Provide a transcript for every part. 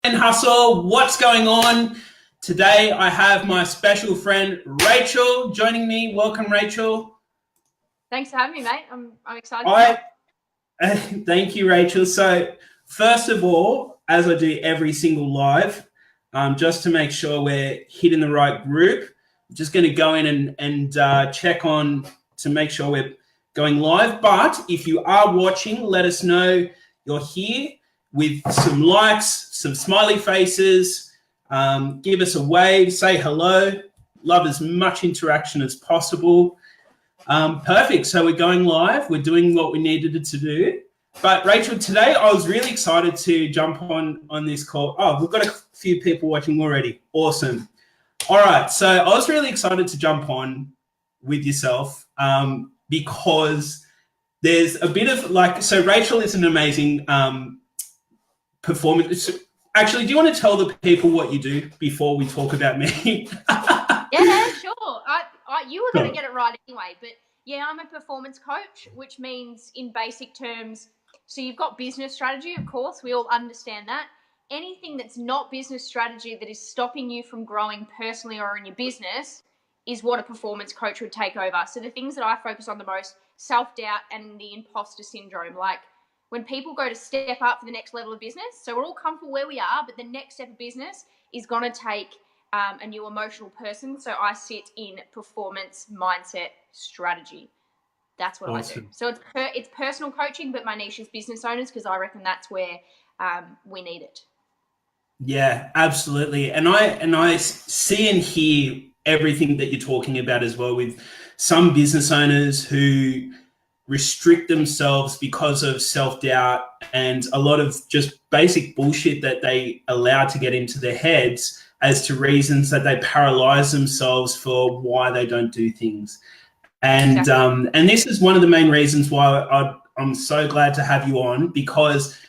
And Hustle, what's going on? Today I have my special friend Rachel joining me. Welcome, Rachel. Thanks for having me, mate. I'm excited. I thank you, Rachel. So, first of all, as I do every single live, just to make sure we're hitting the right group, I'm just going to go in and check on to make sure we're going live. But if you are watching, let us know you're here with some likes, some smiley faces. Give us a wave, say hello. Love as much interaction as possible. Perfect. So we're going live. We're doing what we needed to do. But Rachel, today I was really excited to jump on this call. Oh, we've got a few people watching already. Awesome. All right. So I was really excited to jump on with yourself because there's a bit of so Rachel is an amazing performance. Actually, do you want to tell the people what you do before we talk about me? Yeah, sure. You were going to get it right anyway, but yeah, I'm a performance coach, which means in basic terms, so you've got business strategy, of course, we all understand that. Anything that's not business strategy that is stopping you from growing personally or in your business is what a performance coach would take over. So the things that I focus on the most, self-doubt and the imposter syndrome, like when people go to step up for the next level of business. So we're all comfortable where we are, but the next step of business is going to take a new emotional person. So I sit in performance mindset strategy. That's what awesome. I do. So it's personal coaching, but my niche is business owners because I reckon that's where we need it. Yeah, absolutely. And I see and hear everything that you're talking about as well, with some business owners who restrict themselves because of self-doubt and a lot of just basic bullshit that they allow to get into their heads as to reasons that they paralyze themselves for why they don't do things. And exactly. And this is one of the main reasons why I'm so glad to have you on, because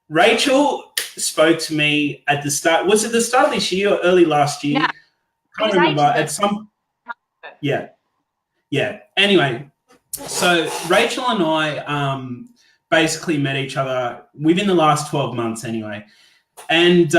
Rachel spoke to me at the start. Was it the start of this year or early last year? No, I can't remember. At some, yeah. Anyway, so Rachel and I basically met each other within the last 12 months, anyway. And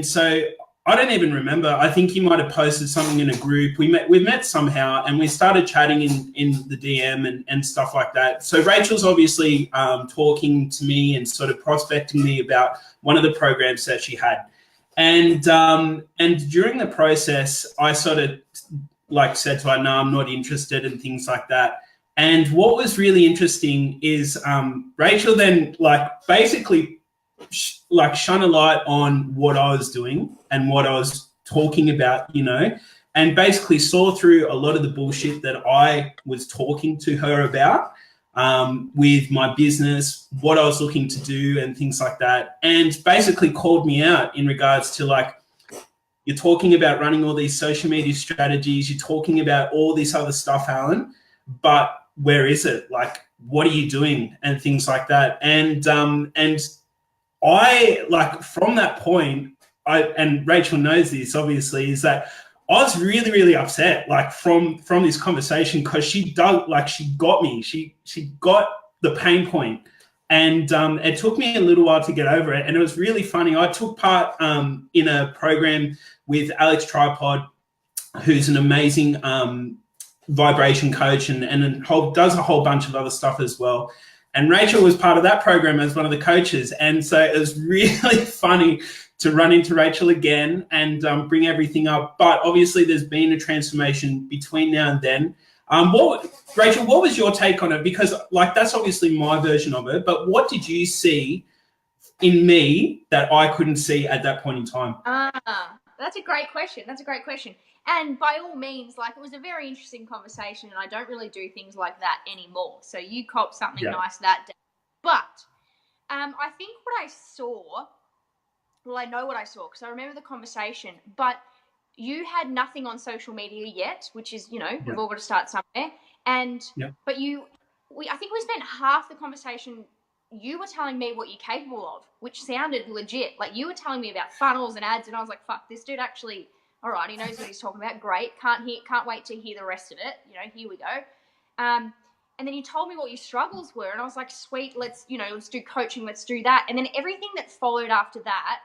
so I don't even remember. I think you might have posted something in a group. We met somehow, and we started chatting in the DM and stuff like that. So Rachel's obviously talking to me and sort of prospecting me about one of the programs that she had. And during the process, I sort of said to her, "No, I'm not interested," and things like that. And what was really interesting is Rachel then basically shone a light on what I was doing and what I was talking about, and basically saw through a lot of the bullshit that I was talking to her about with my business, what I was looking to do and things like that, and basically called me out in regards to you're talking about running all these social media strategies, you're talking about all this other stuff, Alan, but where is it? What are you doing? And things like that. And I from that point, and Rachel knows this obviously, is that I was really, really upset from this conversation, because she got me. She got the pain point. And it took me a little while to get over it. And it was really funny. I took part in a program with Alex Tripod, who's an amazing vibration coach and does a whole bunch of other stuff as well. And Rachel was part of that program as one of the coaches. And so it was really funny to run into Rachel again and bring everything up. But obviously there's been a transformation between now and then. Rachel, what was your take on it? Because that's obviously my version of it, but what did you see in me that I couldn't see at that point in time? That's a great question. And by all means, it was a very interesting conversation, and I don't really do things like that anymore. So you copped something nice that day. But I think what I saw, I know what I saw because I remember the conversation, but you had nothing on social media yet, which is, we've all got to start somewhere. And, but I think we spent half the conversation, you were telling me what you're capable of, which sounded legit. You were telling me about funnels and ads, and I was like, fuck, this dude actually, all right, he knows what he's talking about. Great. Can't wait to hear the rest of it. Here we go. And And then you told me what your struggles were, and I was like, sweet, let's do coaching, let's do that. And then everything that followed after that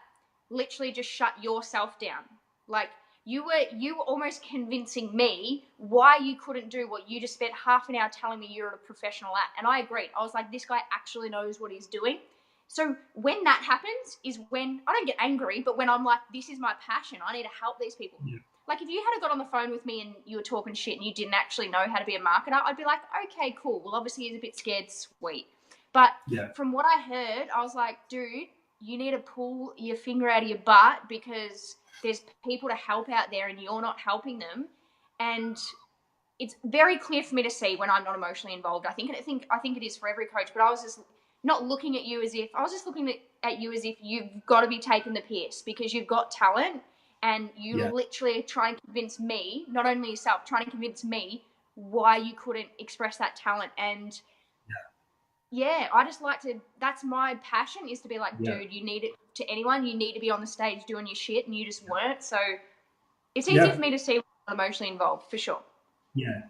literally just shut yourself down. Like, you were almost convincing me why you couldn't do what you just spent half an hour telling me you're a professional at. And I agreed. I was like, this guy actually knows what he's doing. So when that happens is when I don't get angry, but when I'm like, this is my passion, I need to help these people. Yeah. Like, if you had got on the phone with me and you were talking shit and you didn't actually know how to be a marketer, I'd be like, okay, cool. Well, obviously he's a bit scared, sweet. But from what I heard, I was like, dude, you need to pull your finger out of your butt, because there's people to help out there and you're not helping them. And it's very clear for me to see when I'm not emotionally involved. I think it is for every coach, but I was just not looking at you as if, I was just looking at you as if you've got to be taking the piss because you've got talent. And you literally try and convince me, not only yourself, trying to convince me why you couldn't express that talent. And I just like to, that's my passion, is to be like, dude, you need it to anyone. You need to be on the stage doing your shit, and you just weren't. So it's easy for me to see when I'm emotionally involved, for sure. Yeah.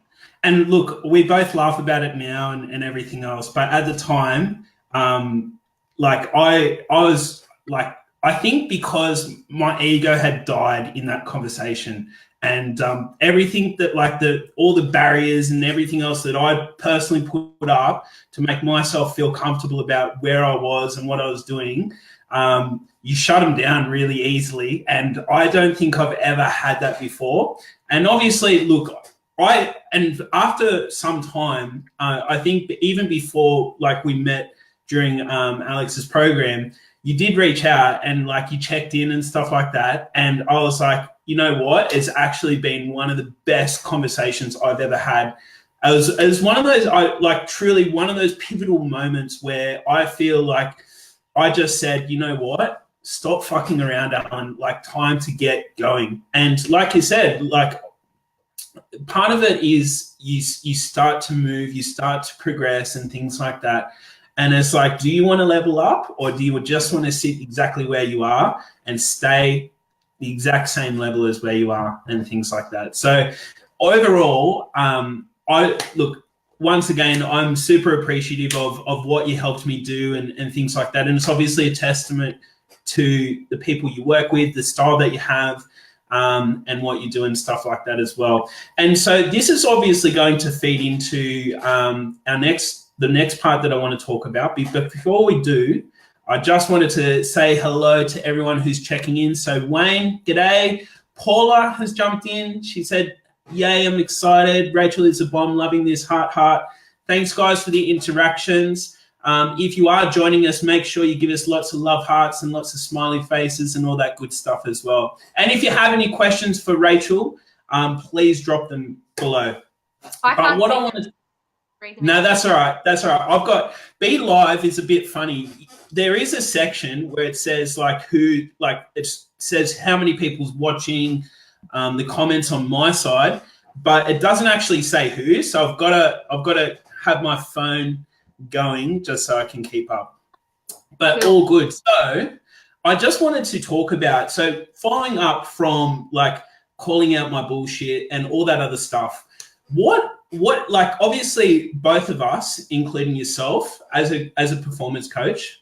And look, we both laugh about it now and everything else. But at the time, like I was like, I think because my ego had died in that conversation, and everything that, like, all the barriers and everything else that I personally put up to make myself feel comfortable about where I was and what I was doing, you shut them down really easily. And I don't think I've ever had that before. And obviously, look, and after some time, I think even before, like, we met during Alex's program, you did reach out and, like, you checked in and stuff like that. And I was like, you know what? It's actually been one of the best conversations I've ever had. It was one of those, truly one of those pivotal moments where I feel like I just said, you know what? Stop fucking around, Alan. Like, time to get going. And like you said, like, part of it is you start to move, you start to progress and things like that. And it's like, do you want to level up, or do you just want to sit exactly where you are and stay the exact same level as where you are and things like that? So overall, once again, I'm super appreciative of what you helped me do and things like that. And it's obviously a testament to the people you work with, the style that you have, and what you do and stuff like that as well. And so this is obviously going to feed into the next part that I want to talk about. But before we do, I just wanted to say hello to everyone who's checking in. So Wayne, g'day. Paula has jumped in. She said, yay, I'm excited. Rachel is a bomb, loving this, heart. Thanks, guys, for the interactions. If you are joining us, make sure you give us lots of love hearts and lots of smiley faces and all that good stuff as well. And if you have any questions for Rachel, please drop them below. No, that's all right. That's all right. I've got Be Live is a bit funny. There is a section where it says it says how many people's watching, the comments on my side, but it doesn't actually say who. So I've got to have my phone going just so I can keep up. But all good. So I just wanted to talk about, so following up from, like, calling out my bullshit and all that other stuff, what like, obviously both of us, including yourself as a performance coach,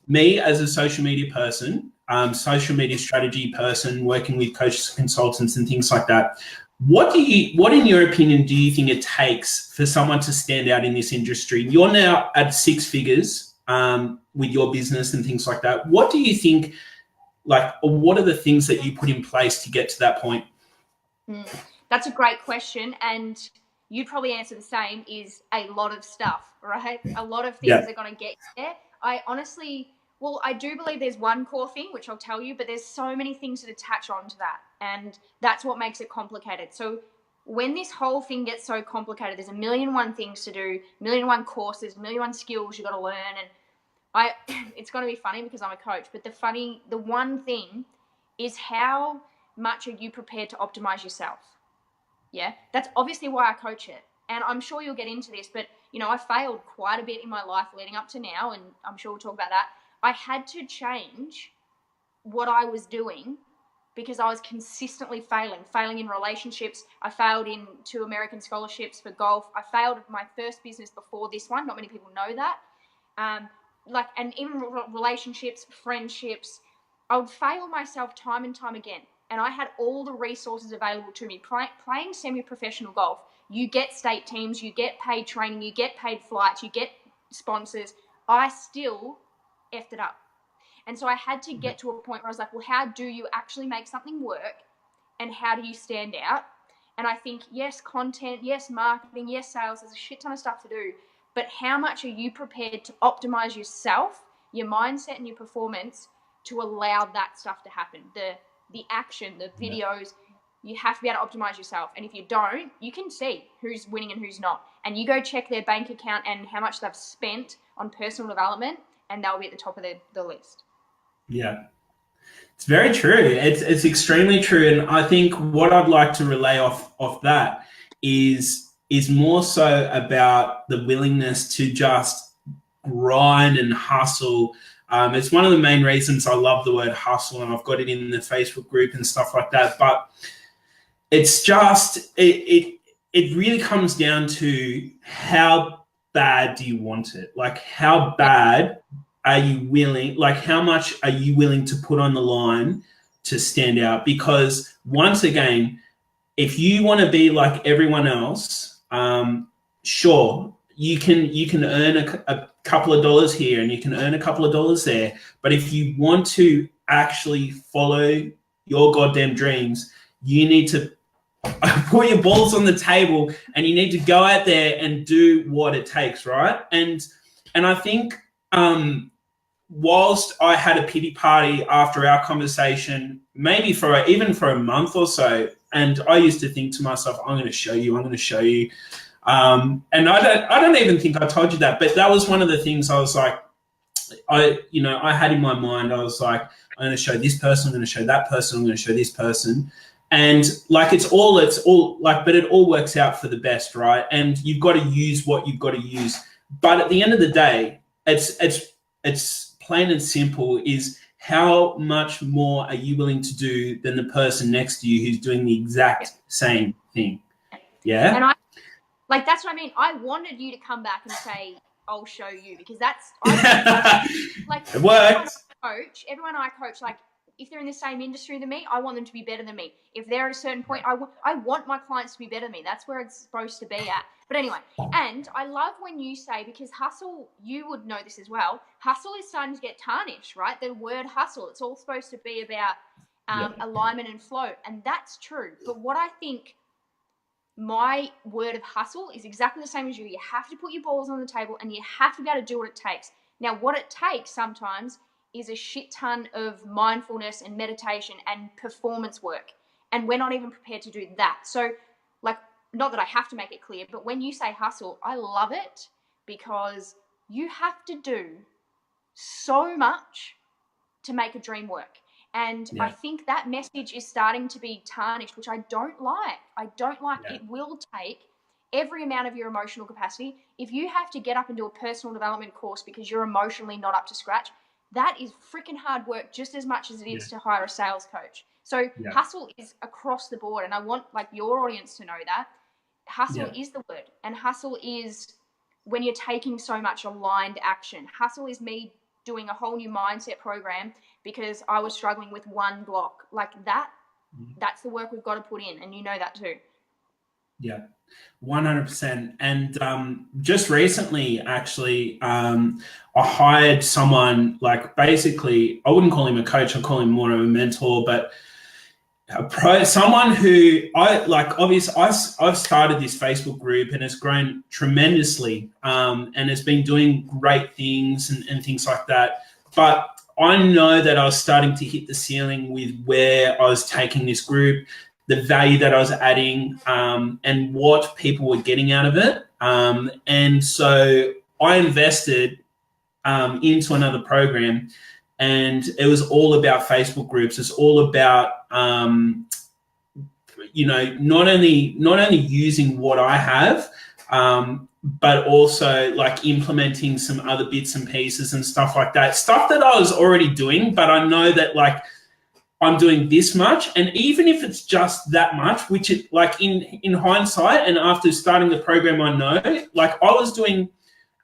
me as a social media person, social media strategy person, working with coaches, consultants and things like that, what in your opinion do you think it takes for someone to stand out in this industry? You're now at 6 figures with your business and things like that. What do you think, or what are the things that you put in place to get to that point? That's a great question, and you'd probably answer the same, is a lot of stuff, right? A lot of things are going to get you there. I do believe there's one core thing, which I'll tell you, but there's so many things that attach onto that, and that's what makes it complicated. So when this whole thing gets so complicated, there's a million and one things to do, million and one courses, million and one skills you got to learn, and it's going to be funny because I'm a coach, but the one thing is, how much are you prepared to optimize yourself? Yeah, that's obviously why I coach it. And I'm sure you'll get into this, but, I failed quite a bit in my life leading up to now, and I'm sure we'll talk about that. I had to change what I was doing because I was consistently failing in relationships. I failed in 2 American scholarships for golf. I failed at my first business before this one. Not many people know that. And even relationships, friendships, I would fail myself time and time again. And I had all the resources available to me. Playing semi-professional golf, you get state teams, you get paid training, you get paid flights, you get sponsors. I still effed it up. And so I had to get to a point where I was like, well, how do you actually make something work? And how do you stand out? And I think, yes, content, yes, marketing, yes, sales, there's a shit ton of stuff to do. But how much are you prepared to optimize yourself, your mindset and your performance to allow that stuff to happen? The action, the videos, you have to be able to optimize yourself. And if you don't, you can see who's winning and who's not. And you go check their bank account and how much they've spent on personal development, and they'll be at the top of the list. Yeah, it's very true. It's extremely true. And I think what I'd like to relay off that is more so about the willingness to just grind and hustle. It's one of the main reasons I love the word hustle, and I've got it in the Facebook group and stuff like that. But it's just, it really comes down to how bad do you want it? Like, how bad are you willing, like how much are you willing to put on the line to stand out? Because once again, if you want to be like everyone else, sure, you can earn a couple of dollars here and you can earn a couple of dollars there. But if you want to actually follow your goddamn dreams, you need to put your balls on the table and you need to go out there and do what it takes, right? And I think whilst I had a pity party after our conversation, maybe even for a month or so, and I used to think to myself, I'm going to show you. And I don't even think I told you that, but that was one of the things I was like, I had in my mind, I was like, I'm going to show this person, I'm going to show that person, I'm going to show this person. And like, it's all like, but it all works out for the best, right? And you've got to use what you've got to use. But at the end of the day, it's plain and simple, is how much more are you willing to do than the person next to you who's doing the exact same thing? Yeah. And that's what I mean. I wanted you to come back and say, I'll show you, because that's like it works. Everyone I coach, like if they're in the same industry than me, I want them to be better than me. If they're at a certain point, I want my clients to be better than me. That's where it's supposed to be at. But anyway, and I love when you say, because hustle, you would know this as well, hustle is starting to get tarnished, right? The word hustle, it's all supposed to be about alignment and flow. And that's true. But what I think, my word of hustle is exactly the same as you. You have to put your balls on the table and you have to be able to do what it takes. Now, what it takes sometimes is a shit ton of mindfulness and meditation and performance work. And we're not even prepared to do that. So, like, not that I have to make it clear, but when you say hustle, I love it, because you have to do so much to make a dream work. And I think that message is starting to be tarnished, which I don't like. It will take every amount of your emotional capacity. If you have to get up and do a personal development course because you're emotionally not up to scratch, that is freaking hard work just as much as it is to hire a sales coach. So hustle is across the board. And I want like your audience to know that hustle is the word. And hustle is when you're taking so much aligned action. Hustle is me doing a whole new mindset program because I was struggling with one block. Like that, that's the work we've got to put in. And you know that too. Yeah, 100%. And just recently, actually, I hired someone, like basically, I wouldn't call him a coach, I'd call him more of a mentor, but someone who obviously I've started this Facebook group and it's grown tremendously and it's been doing great things and things like that. But I know that I was starting to hit the ceiling with where I was taking this group, the value that I was adding, and what people were getting out of it. And so I invested into another program, and it was all about Facebook groups. It's all about, not only using what I have, but also like implementing some other bits and pieces and stuff like that. Stuff that I was already doing, but I know that like I'm doing this much. And even if it's just that much, which it, like in hindsight and after starting the program, I know, like I was doing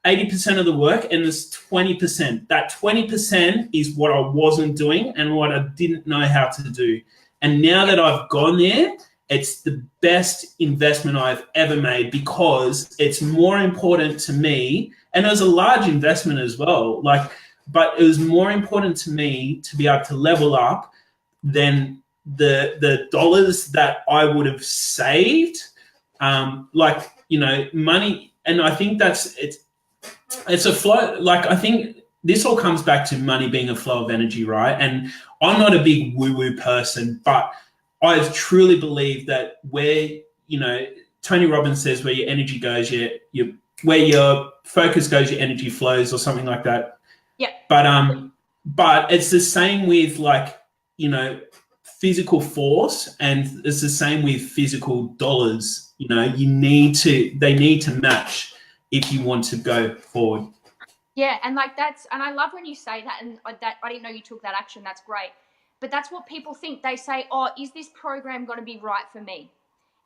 80% of the work and there's 20%. That 20% is what I wasn't doing and what I didn't know how to do. And now that I've gone there, it's the best investment I've ever made because it's more important to me. And it was a large investment as well. Like, but it was more important to me to be able to level up than the dollars that I would have saved. Like, you know, money. And I think it's a flow. Like, I think this all comes back to money being a flow of energy, right? And I'm not a big woo-woo person, but I truly believe that where, you know, Tony Robbins says where your energy goes, where your focus goes, your energy flows, or something like that. Yeah. But it's the same with, like, you know, physical force, and it's the same with physical dollars. You know, they need to match if you want to go forward. Yeah, and like and I love when you say that, and that I didn't know you took that action. That's great. But that's what people think. They say, oh, is this program going to be right for me?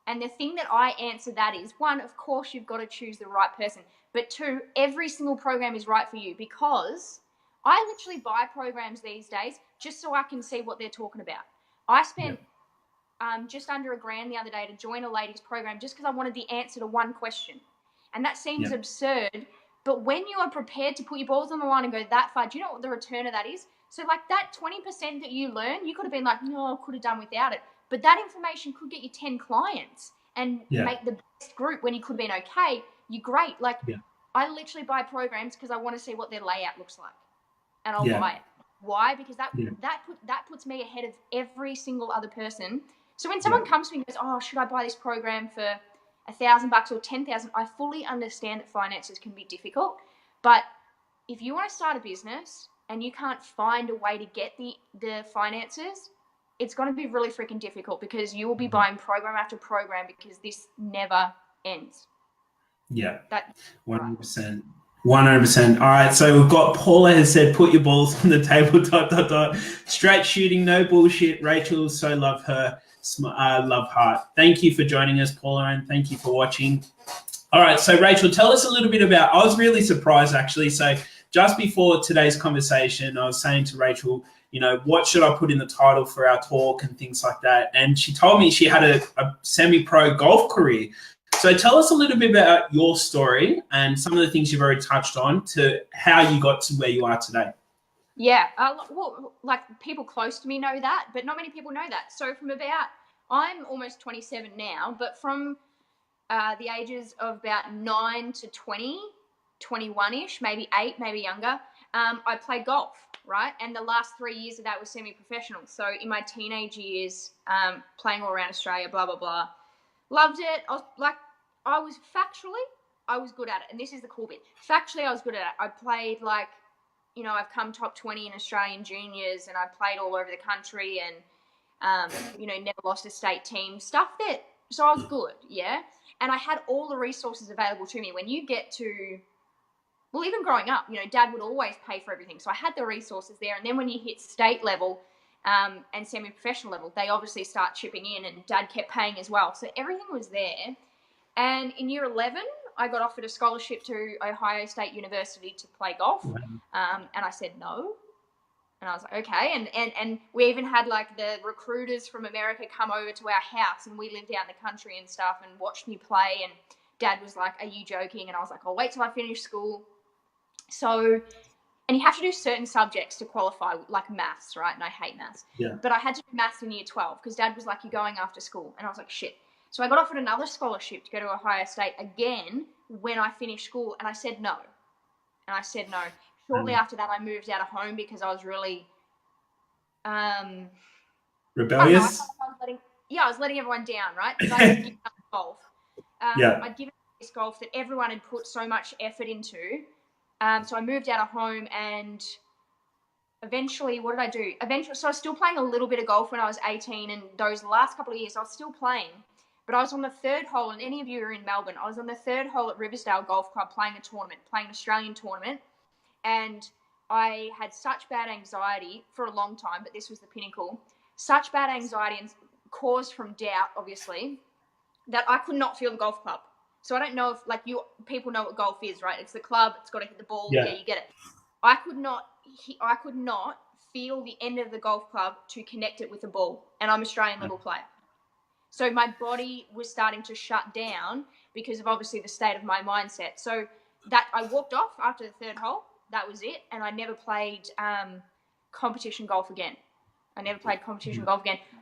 And the thing that I answer that is, one, of course, you've got to choose the right person. But two, every single program is right for you, because I literally buy programs these days just so I can see what they're talking about. I spent just under $1,000 the other day to join a ladies program just because I wanted the answer to one question. And that seems absurd. But when you are prepared to put your balls on the line and go that far, do you know what the return of that is? So like that 20% that you learn, you could have been like, no, I could have done without it. But that information could get you 10 clients and make the best group when you could have been okay. You're great. Like I literally buy programs because I want to see what their layout looks like. And I'll buy it. Why? Because that puts me ahead of every single other person. So when someone comes to me and goes, oh, should I buy this program for $1,000 or 10,000? I fully understand that finances can be difficult, but if you want to start a business and you can't find a way to get the finances, it's going to be really freaking difficult, because you will be buying program after program, because this never ends. Yeah, 100%. 100%. All right, so we've got Paula has said, put your balls on the table, ... Straight shooting, no bullshit. Rachel, so love her. Love heart. Thank you for joining us, Paula, and thank you for watching. All right, so Rachel, tell us a little bit about, I was really surprised actually. So just before today's conversation, I was saying to Rachel, you know, what should I put in the title for our talk and things like that. And she told me she had a semi-pro golf career. So tell us a little bit about your story and some of the things you've already touched on to how you got to where you are today. Yeah, well, like people close to me know that, but not many people know that. So I'm almost 27 now, but from the ages of about 9 to 20, 21-ish, maybe 8, maybe younger, I played golf, right? And the last 3 years of that was semi-professional. So in my teenage years, playing all around Australia, blah, blah, blah, loved it. I was good at it. And this is the cool bit. Factually, I was good at it. I played you know, I've come top 20 in Australian juniors, and I played all over the country, and, you know, never lost a state team, so I was good, yeah? And I had all the resources available to me. When you get to, well, even growing up, you know, Dad would always pay for everything, so I had the resources there. And then when you hit state level and semi-professional level, they obviously start chipping in, and Dad kept paying as well. So everything was there. And in year 11, I got offered a scholarship to Ohio State University to play golf. And I said no. And I was like, okay. And we even had like the recruiters from America come over to our house, and we lived out in the country and stuff, and watched me play. And Dad was like, are you joking? And I was like, I'll wait till I finish school. So, and you have to do certain subjects to qualify, like maths, right? And I hate maths. Yeah. But I had to do maths in year 12 because Dad was like, you're going after school. And I was like, shit. So I got offered another scholarship to go to Ohio State again when I finished school, and I said no. Shortly after that, I moved out of home because I was really rebellious. I was letting everyone down, right? Because I had given up golf. I'd given up this golf that everyone had put so much effort into. So I moved out of home, and eventually, what did I do? So I was still playing a little bit of golf when I was 18, and those last couple of years I was still playing. But I was on the third hole, and any of you are in Melbourne, I was on the third hole at Riversdale Golf Club playing an Australian tournament. And I had such bad anxiety for a long time, but this was the pinnacle. such bad anxiety and caused from doubt, obviously, that I could not feel the golf club. So I don't know if people know what golf is, right? It's the club. It's got to hit the ball. Yeah, you get it. I could not feel the end of the golf club to connect it with the ball, and I'm Australian level player. So my body was starting to shut down because of obviously the state of my mindset. So that I walked off after the third hole. That was it, and I never played competition golf again.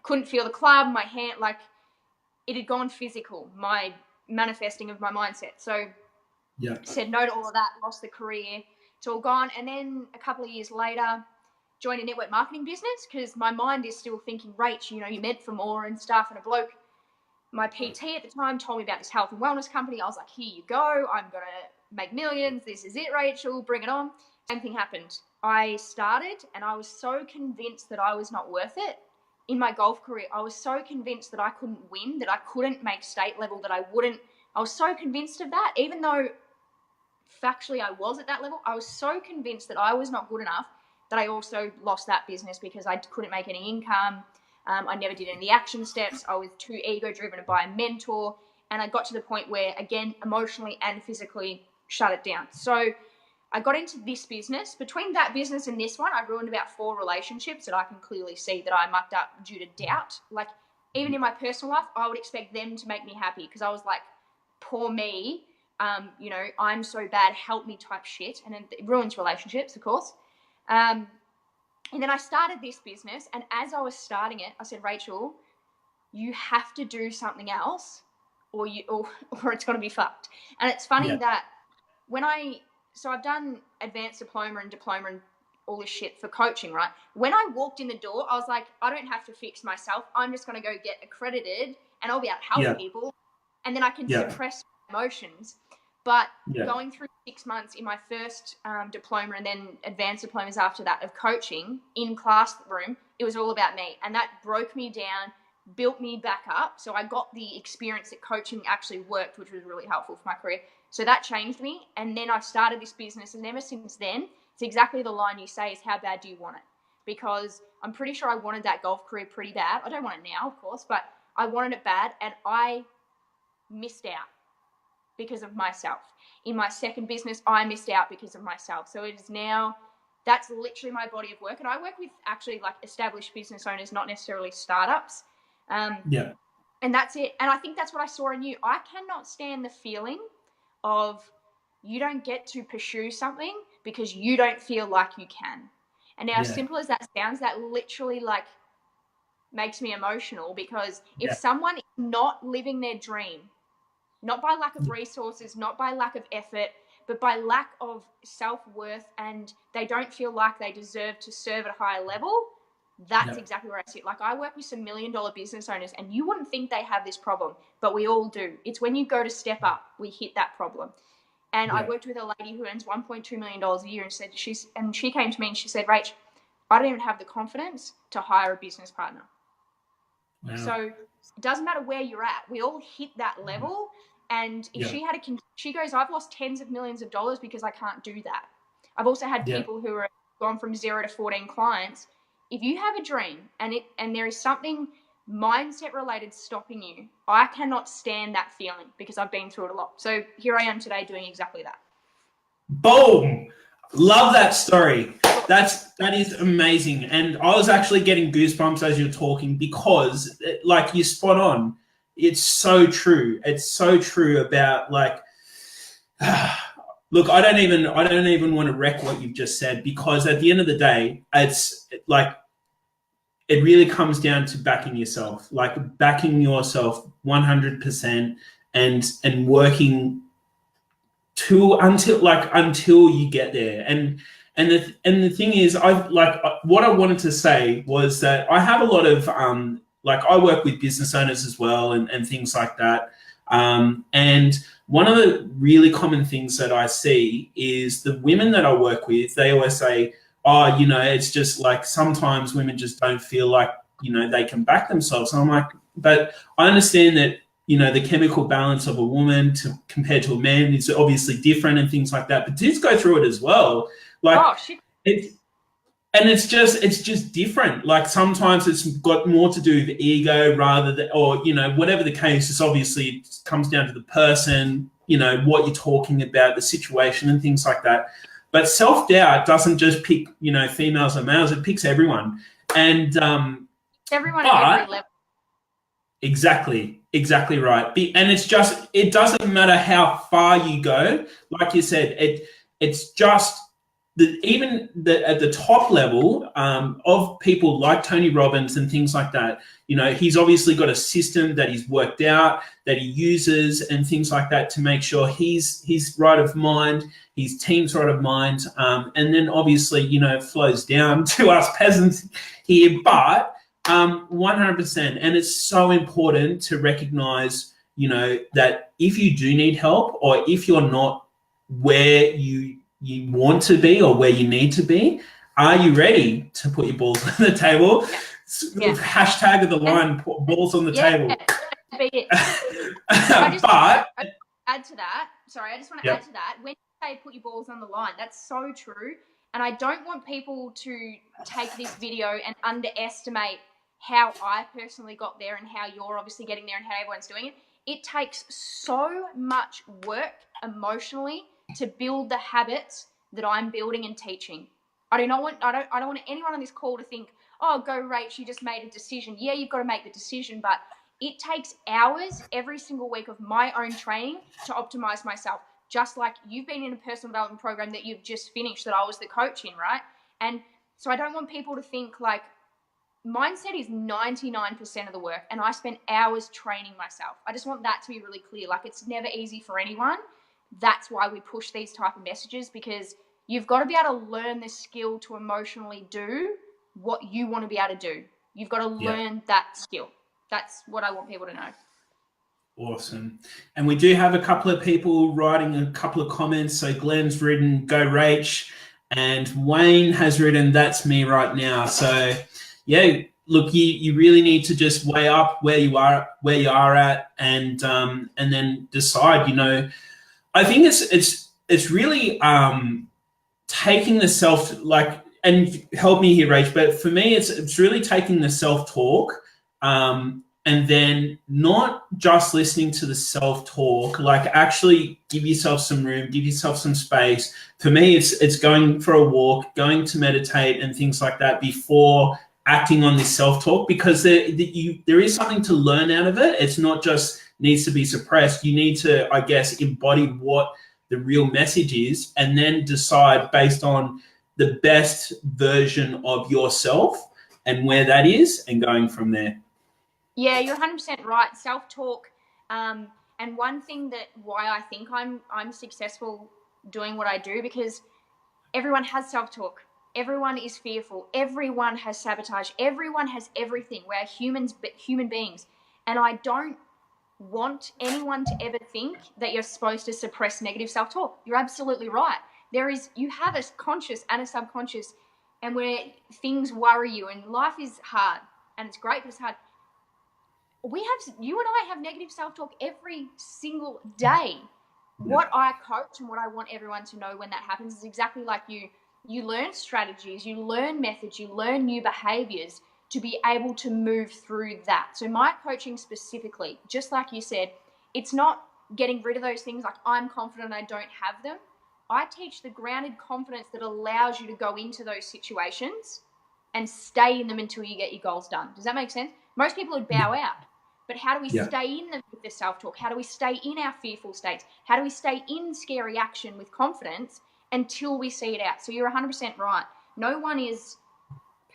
Couldn't feel the club, my hand, it had gone physical, my manifesting of my mindset. So said no to all of that, lost the career. It's all gone. And then a couple of years later, joined a network marketing business because my mind is still thinking, Rach, you're meant for more and stuff. And a bloke, my PT at the time, told me about this health and wellness company. I was like, here you go. I'm going to make millions. This is it, Rachel. Bring it on. Same thing happened. I started and I was so convinced that I was not worth it. In my golf career, I was so convinced that I couldn't win, that I couldn't make state level, I was so convinced of that, even though factually I was at that level. I was so convinced that I was not good enough that I also lost that business because I couldn't make any income. I never did any of the action steps. I was too ego-driven to buy a mentor. And I got to the point where, again, emotionally and physically shut it down. So I got into this business. Between that business and this one, I ruined about 4 relationships that I can clearly see that I mucked up due to doubt. Even in my personal life, I would expect them to make me happy because I was like, poor me, I'm so bad, help me type shit. And then it ruins relationships, of course. And then I started this business, and as I was starting it, I said, Rachel, you have to do something else or it's going to be fucked. And it's funny that so I've done advanced diploma and all this shit for coaching, right? When I walked in the door, I was like, I don't have to fix myself. I'm just going to go get accredited and I'll be able to help people. And then I can suppress emotions. But going through 6 months in my first diploma and then advanced diplomas after that of coaching in classroom, it was all about me. And that broke me down, built me back up. So I got the experience that coaching actually worked, which was really helpful for my career. So that changed me. And then I started this business. And ever since then, it's exactly the line you say is, how bad do you want it? Because I'm pretty sure I wanted that golf career pretty bad. I don't want it now, of course, but I wanted it bad. And I missed out because of myself. In my second business, I missed out because of myself. So it is now, that's literally my body of work. And I work with actually established business owners, not necessarily startups. And that's it. And I think that's what I saw in you. I cannot stand the feeling of you don't get to pursue something because you don't feel like you can. And now, as simple as that sounds, that literally makes me emotional, because if someone is not living their dream, not by lack of resources, not by lack of effort, but by lack of self-worth, and they don't feel like they deserve to serve at a higher level, that's exactly where I sit. I work with some $1 million business owners, and you wouldn't think they have this problem, but we all do. It's when you go to step up, we hit that problem. And I worked with a lady who earns $1.2 million a year, and she came to me and she said, Rach, I don't even have the confidence to hire a business partner. Wow. So it doesn't matter where you're at. We all hit that level. And if she goes, I've lost tens of millions of dollars because I can't do that. I've also had people who are gone from 0 to 14 clients. If you have a dream and there is something mindset related stopping you, I cannot stand that feeling because I've been through it a lot. So here I am today doing exactly that. Boom. Love that story. That is amazing. And I was actually getting goosebumps as you're talking because you're spot on. It's so true. It's so true about look, I don't even want to wreck what you've just said, because at the end of the day, it's it really comes down to backing yourself, backing yourself 100% and working until you get there. And the thing is, what I wanted to say was that I have a lot of I work with business owners as well and things like that. And one of the really common things that I see is the women that I work with, they always say, oh, it's just sometimes women just don't feel like, they can back themselves. And I'm like, but I understand that, the chemical balance of a woman compared to a man is obviously different and things like that. But dudes go through it as well. and it's just different. Like sometimes it's got more to do with ego rather than, or, you know, whatever the case is. Obviously it comes down to the person, you know, what you're talking about, the situation and things like that. But self-doubt doesn't just pick, you know, females or males, it picks everyone. And everyone at every level. Exactly right. And it doesn't matter how far you go. Like you said, it's just at the top level of people like Tony Robbins and things like that. You know, he's obviously got a system that he's worked out, that he uses and things like that to make sure he's right of mind, his team's right of mind. And then obviously, you know, it flows down to us peasants here, but 100%. And it's so important to recognize, you know, that if you do need help, or if you're not where you want to be or where you need to be, are you ready to put your balls on the table? Yeah. Hashtag of the line, put balls on the table. But add to that. Sorry, I just want to add to that. When you say put your balls on the line, that's so true. And I don't want people to take this video and underestimate how I personally got there and how you're obviously getting there and how everyone's doing it. It takes so much work emotionally to build the habits that I'm building and teaching. I don't want anyone on this call to think, oh, go Rach, you just made a decision. Yeah, you've got to make the decision, but it takes hours every single week of my own training to optimize myself. Just like you've been in a personal development program that you've just finished that I was the coach in, right? And so I don't want people to think like, mindset is 99% of the work, and I spend hours training myself. I just want that to be really clear. Like, it's never easy for anyone. That's why we push these type of messages, because you've got to be able to learn the skill to emotionally do what you want to be able to do. You've got to learn that skill. That's what I want people to know. Awesome. And we do have a couple of people writing a couple of comments. So Glenn's written, go Rach, and Wayne has written, that's me right now. So yeah, look, you really need to just weigh up where you are at, and then decide. You know, I think it's really taking the self, like, and help me here, Rach, but for me, it's really taking the self-talk, and then not just listening to the self-talk, like actually give yourself some room, give yourself some space. For me, it's going for a walk, going to meditate and things like that before acting on this self-talk, because there is something to learn out of it. It's not just needs to be suppressed. You need to, I guess, embody what the real message is, and then decide based on the best version of yourself and where that is, and going from there. Yeah, you're 100% right. Self-talk, and one thing that why I think I'm successful doing what I do, because everyone has self-talk. Everyone is fearful. Everyone has sabotage. Everyone has everything. We're human beings. And I don't want anyone to ever think that you're supposed to suppress negative self-talk. You're absolutely right. You have a conscious and a subconscious, and where things worry you, and life is hard, and it's great, but it's hard. You and I have negative self-talk every single day. What I coach and what I want everyone to know when that happens is exactly like you learn strategies, you learn methods, you learn new behaviors to be able to move through that. So my coaching specifically, just like you said, it's not getting rid of those things like I'm confident I don't have them. I teach the grounded confidence that allows you to go into those situations and stay in them until you get your goals done. Does that make sense? Most people would bow out. But how do we stay in them with the self-talk? How do we stay in our fearful states? How do we stay in scary action with confidence until we see it out? So you're 100% right. No one is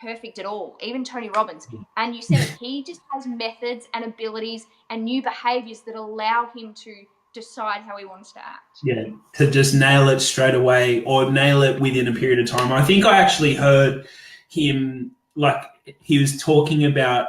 perfect at all, even Tony Robbins. And you said he just has methods and abilities and new behaviors that allow him to decide how he wants to act. Yeah, to just nail it straight away or nail it within a period of time. I think I actually heard him, like, he was talking about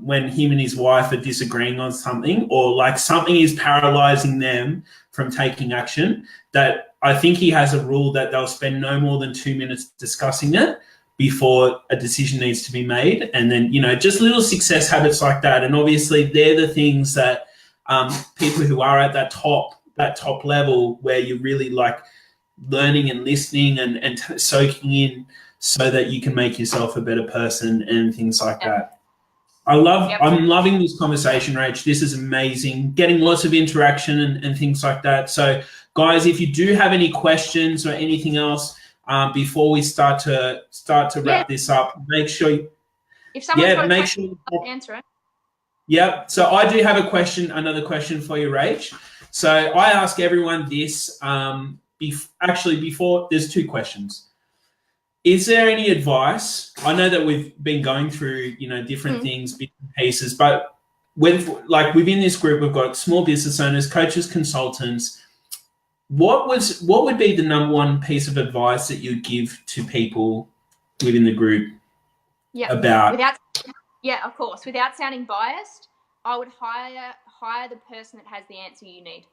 when him and his wife are disagreeing on something, or like something is paralyzing them from taking action, that I think he has a rule that they'll spend no more than 2 minutes discussing it before a decision needs to be made. And then, you know, just little success habits like that. And obviously they're the things that people who are at that top level, where you're really like learning and listening and soaking in so that you can make yourself a better person and things like that. I'm loving this conversation, Rach. This is amazing. Getting lots of interaction and things like that. So, guys, if you do have any questions or anything else before we start to wrap this up, make sure. If someone's got a question, I'll answer it. Yep. So I do have another question for you, Rach. So I ask everyone this. Before there's two questions. Is there any advice? I know that we've been going through, different things, bits and pieces, but within this group, we've got small business owners, coaches, consultants. What would be the number one piece of advice that you'd give to people within the group? Yeah. Of course. Without sounding biased, I would hire the person that has the answer you need.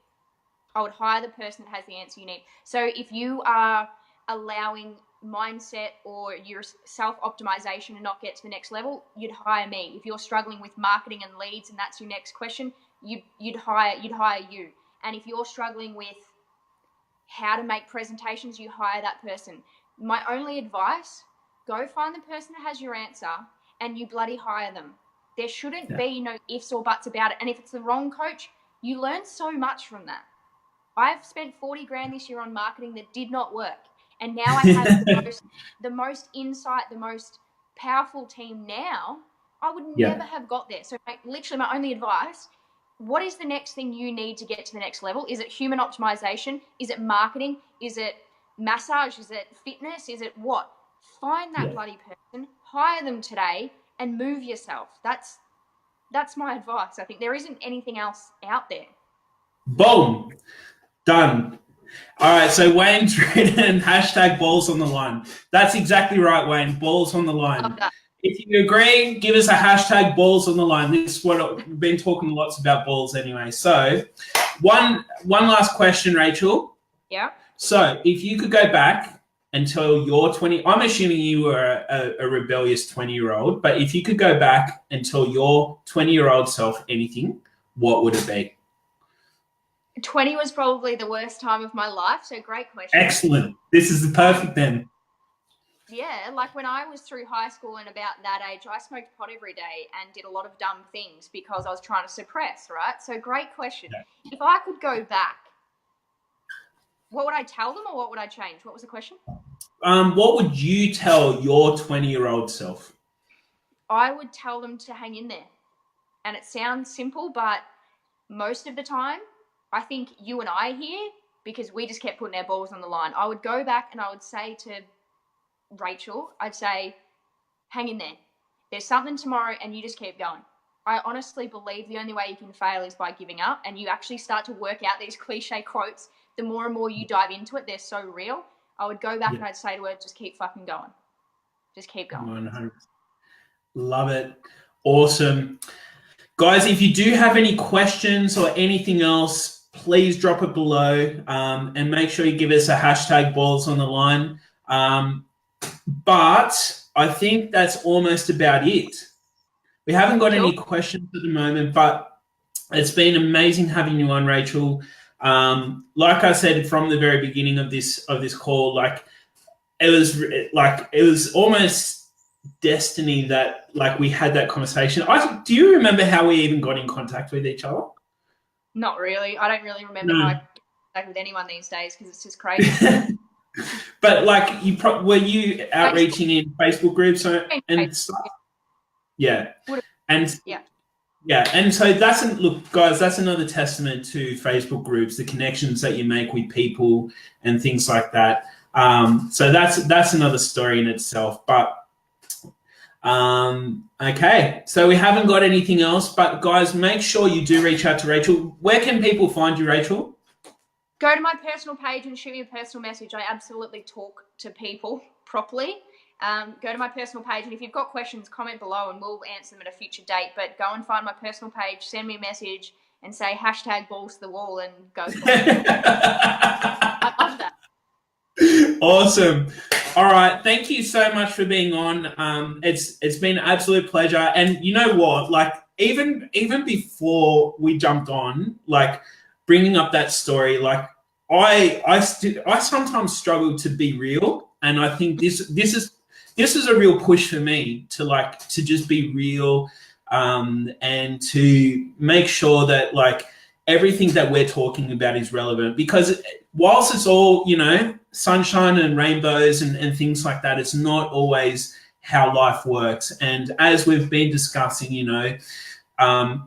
I would hire the person that has the answer you need. So if you are allowing mindset or your self-optimization to not get to the next level, you'd hire me. If you're struggling with marketing and leads and that's your next question, you'd hire you. And if you're struggling with how to make presentations, you hire that person. My only advice, go find the person that has your answer and you bloody hire them. There shouldn't be no ifs or buts about it. And if it's the wrong coach, you learn so much from that. I've spent 40 grand this year on marketing that did not work. And now I have the most insight, the most powerful team now. I would never have got there. So literally my only advice, what is the next thing you need to get to the next level? Is it human optimization? Is it marketing? Is it massage? Is it fitness? Is it what? Find that bloody person, hire them today and move yourself. That's my advice. I think there isn't anything else out there. Boom. Done. All right, so Wayne's written #balls_on_the_line. That's exactly right, Wayne. Balls on the line. If you agree, give us a #balls_on_the_line. This is what we've been talking lots about balls anyway. So one last question, Rachel. Yeah. So if you could go back until you're 20, I'm assuming you were a rebellious 20-year-old, but if you could go back until your 20-year-old self anything, what would it be? 20 was probably the worst time of my life, so great question. Excellent. This is the perfect then. Yeah, like when I was through high school and about that age, I smoked pot every day and did a lot of dumb things because I was trying to suppress, right? So great question. Yeah. If I could go back, what would I tell them or what would I change? What was the question? What would you tell your 20-year-old self? I would tell them to hang in there. And it sounds simple, but most of the time, I think you and I here, because we just kept putting our balls on the line, I would go back and I would say to Rachel, I'd say, hang in there. There's something tomorrow and you just keep going. I honestly believe the only way you can fail is by giving up, and you actually start to work out these cliche quotes. The more and more you dive into it, they're so real. I would go back and I'd say to her, just keep fucking going. Just keep going. 100%. Love it. Awesome. Guys, if you do have any questions or anything else, please drop it below and make sure you give us a #balls_on_the_line. But I think that's almost about it. We haven't got any questions at the moment, but it's been amazing having you on, Rachel. Like I said from the very beginning of this call, it was almost destiny that we had that conversation. Do you remember how we even got in contact with each other? Not really. I don't really remember how I got in contact with anyone these days because it's just crazy. But were you outreaching in Facebook groups and stuff? Yeah. And so that's another testament to Facebook groups, the connections that you make with people and things like that. So that's another story in itself. But okay, so we haven't got anything else, but guys, make sure you do reach out to Rachel. Where can people find you, Rachel? Go to my personal page and shoot me a personal message. I absolutely talk to people properly. Go to my personal page, and if you've got questions, comment below and we'll answer them at a future date. But go and find my personal page, send me a message and say #balls_to_the_wall and go for it. I love that. Awesome. All right. Thank you so much for being on. It's been an absolute pleasure. And you know what? Even before we jumped on, bringing up that story, I sometimes struggle to be real, and I think this is this is a real push for me to just be real, and to make sure that like everything that we're talking about is relevant, because whilst it's all, you know, sunshine and rainbows and things like that, it's not always how life works. And as we've been discussing, you know,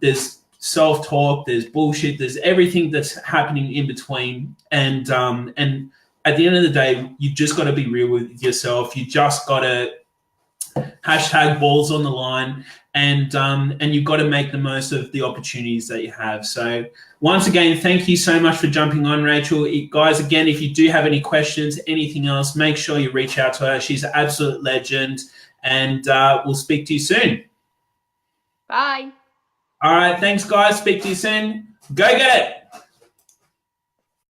there's self-talk, there's bullshit, there's everything that's happening in between. And at the end of the day, you just got to be real with yourself. You just got to hashtag balls on the line, and you've got to make the most of the opportunities that you have. So once again, thank you so much for jumping on, Rachel. Guys, again, if you do have any questions, anything else, make sure you reach out to her. She's an absolute legend, and we'll speak to you soon. Bye. All right, thanks, guys. Speak to you soon. Go get it.